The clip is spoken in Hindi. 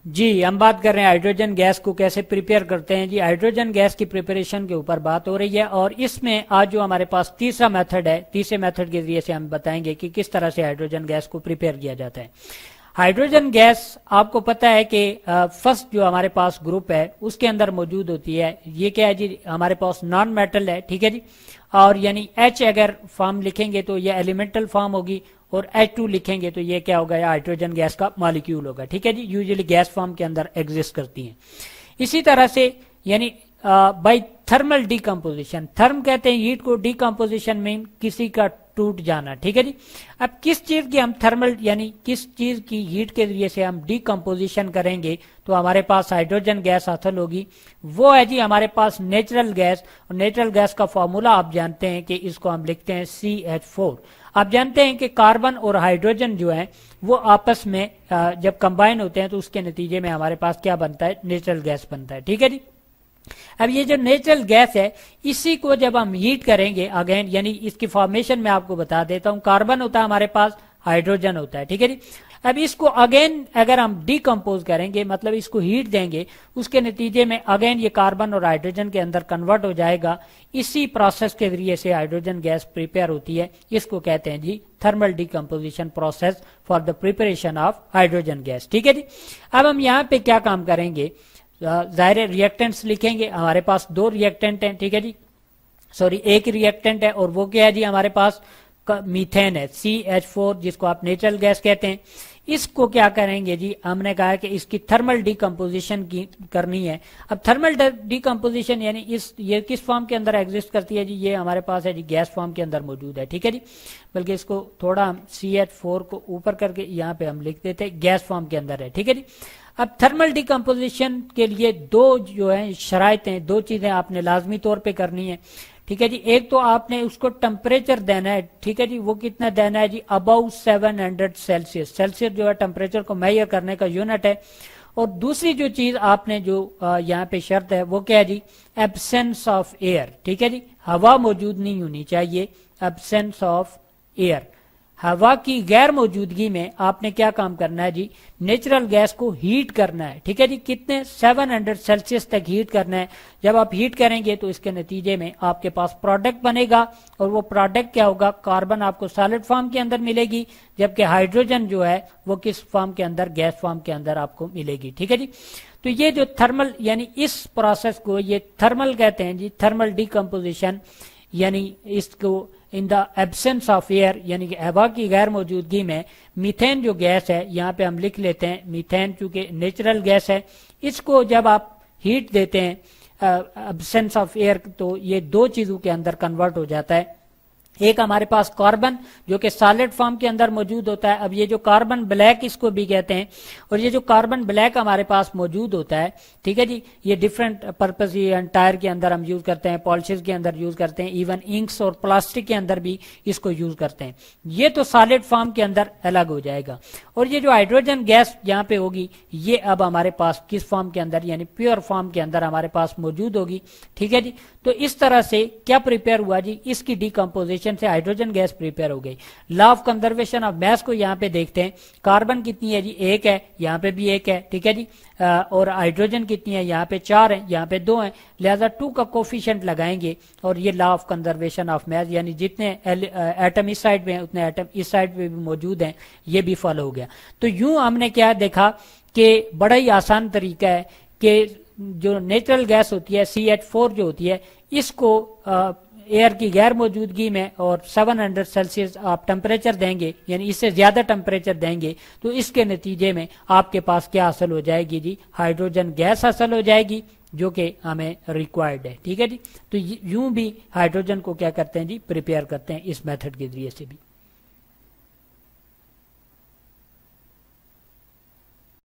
जी, हम बात कर रहे हैं हाइड्रोजन गैस को कैसे प्रिपेयर करते हैं। जी, हाइड्रोजन गैस की प्रिपरेशन के ऊपर बात हो रही है और इसमें आज जो हमारे पास तीसरा मेथड है, तीसरे मेथड के जरिए से हम बताएंगे कि किस तरह से हाइड्रोजन गैस को प्रिपेयर किया जाता है। हाइड्रोजन गैस आपको पता है कि फर्स्ट जो हमारे पास ग्रुप है उसके अंदर मौजूद होती है। ये क्या है जी, हमारे पास नॉन मेटल है, ठीक है जी। और यानी H अगर फॉर्म लिखेंगे तो ये एलिमेंटल फॉर्म होगी और H2 लिखेंगे तो ये क्या होगा, हाइड्रोजन गैस का मॉलिक्यूल होगा, ठीक है जी। यूजुअली गैस फॉर्म के अंदर एग्जिस्ट करती हैं। इसी तरह से यानी बाय थर्मल डीकम्पोजिशन, थर्म कहते हैं हीट को, डीकम्पोजिशन में किसी का टूट जाना, ठीक है जी। अब किस चीज की हम थर्मल यानी किस चीज की हीट के जरिए से हम डीकम्पोजिशन करेंगे तो हमारे पास हाइड्रोजन गैस हासिल होगी, वो है जी हमारे पास नेचुरल गैस। और नेचुरल गैस का फॉर्मूला आप जानते हैं कि इसको हम लिखते हैं CH4। आप जानते हैं कि कार्बन और हाइड्रोजन जो है वो आपस में जब कंबाइन होते हैं तो उसके नतीजे में हमारे पास क्या बनता है, नेचुरल गैस बनता है, ठीक है जी। अब ये जो नेचुरल गैस है इसी को जब हम हीट करेंगे अगेन, यानी इसकी फॉर्मेशन में आपको बता देता हूं, कार्बन होता है हमारे पास, हाइड्रोजन होता है, ठीक है जी। अब इसको अगेन अगर हम डीकम्पोज करेंगे, मतलब इसको हीट देंगे, उसके नतीजे में अगेन ये कार्बन और हाइड्रोजन के अंदर कन्वर्ट हो जाएगा। इसी प्रोसेस के जरिए से हाइड्रोजन गैस प्रिपेयर होती है। इसको कहते हैं जी thermal decomposition process for the preparation of hydrogen gas, ठीक है जी। अब हम यहाँ पे क्या काम करेंगे, जाहिर रिएक्टेंट्स लिखेंगे। हमारे पास दो रिएक्टेंट हैं, ठीक है जी, सॉरी एक रिएक्टेंट है और वो क्या है जी, हमारे पास मीथेन है CH4, जिसको आप नेचुरल गैस कहते हैं। इसको क्या करेंगे जी, हमने कहा कि इसकी थर्मल डीकम्पोजिशन की करनी है। अब थर्मल डीकम्पोजिशन यानी ये किस फॉर्म के अंदर एग्जिस्ट करती है जी, ये हमारे पास है जी गैस फॉर्म के अंदर मौजूद है, ठीक है जी। बल्कि इसको थोड़ा हम CH4 को ऊपर करके यहाँ पे हम लिख देते हैं, गैस फॉर्म के अंदर है, ठीक है जी। अब थर्मल डीकम्पोजिशन के लिए दो जो है शराइतें, दो चीजें आपने लाजमी तौर पे करनी है, ठीक है जी। एक तो आपने उसको टेम्परेचर देना है, ठीक है जी। वो कितना देना है जी, अबाउ 700 सेल्सियस। सेल्सियस जो है टेम्परेचर को मेजर करने का यूनिट है। और दूसरी जो चीज आपने जो यहाँ पे शर्त है वो क्या है जी, एब्सेंस ऑफ एयर, ठीक है जी। हवा मौजूद नहीं होनी चाहिए, एब्सेंस ऑफ एयर। हवा की गैर मौजूदगी में आपने क्या काम करना है जी, नेचुरल गैस को हीट करना है, ठीक है जी। कितने, 700 सेल्सियस तक हीट करना है। जब आप हीट करेंगे तो इसके नतीजे में आपके पास प्रोडक्ट बनेगा और वो प्रोडक्ट क्या होगा, कार्बन आपको सॉलिड फॉर्म के अंदर मिलेगी, जबकि हाइड्रोजन जो है वो किस फॉर्म के अंदर, गैस फॉर्म के अंदर आपको मिलेगी, ठीक है जी। तो ये जो थर्मल यानी इस प्रोसेस को ये थर्मल कहते हैं जी, थर्मल डीकम्पोजिशन, यानी इसको in the absence of air यानी कि हवा की गैर मौजूदगी में मीथेन जो गैस है, यहाँ पे हम लिख लेते हैं मीथेन, चूंकि नेचुरल गैस है। इसको जब आप हीट देते हैं एब्सेंस ऑफ एयर तो ये दो चीजों के अंदर कन्वर्ट हो जाता है। एक हमारे पास कार्बन जो कि सॉलिड फॉर्म के अंदर मौजूद होता है। अब ये जो कार्बन ब्लैक इसको भी कहते हैं, और ये जो कार्बन ब्लैक हमारे पास मौजूद होता है, ठीक है जी, ये डिफरेंट पर्पज, ये टायर के अंदर हम यूज करते हैं, पॉलिशेस के अंदर यूज करते हैं, इवन इंक्स और प्लास्टिक के अंदर भी इसको यूज करते हैं। ये तो सॉलिड फॉर्म के अंदर अलग हो जाएगा। और ये जो हाइड्रोजन गैस यहाँ पे होगी ये अब हमारे पास किस फॉर्म के अंदर, यानी प्योर फॉर्म के अंदर हमारे पास मौजूद होगी, ठीक है जी। तो इस तरह से क्या प्रिपेयर हुआ जी, इसकी डीकम्पोजिशन से हाइड्रोजन गैस प्रिपेयर हो गई। Law of conservation of mass को यहाँ पे देखते हैं। कार्बन कितनी है जी, एक है, यहाँ पे भी एक है, ठीक है जी। और हाइड्रोजन कितनी है, यहाँ पे 4 है, यहाँ पे 2 है, लिहाजा 2 का कोफिशिएंट लगाएंगे और ये law of conservation of mass, यानी जितने एटम इस साइड में उतने एटम इस साइड पे भी मौजूद हैं, ये भी फॉलो हो गया। तो यूं हमने क्या देखा कि बड़ा ही आसान तरीका है कि जो नेचुरल गैस होती है CH4 जो होती है, इसको एयर की गैर मौजूदगी में और 700 सेल्सियस आप टेम्परेचर देंगे, यानी इससे ज्यादा टेम्परेचर देंगे, तो इसके नतीजे में आपके पास क्या हासिल हो जाएगी जी, हाइड्रोजन गैस हासिल हो जाएगी, जो कि हमें रिक्वायर्ड है, ठीक है जी। तो यूं भी हाइड्रोजन को क्या करते हैं जी, प्रिपेयर करते हैं इस मेथड के जरिए से भी।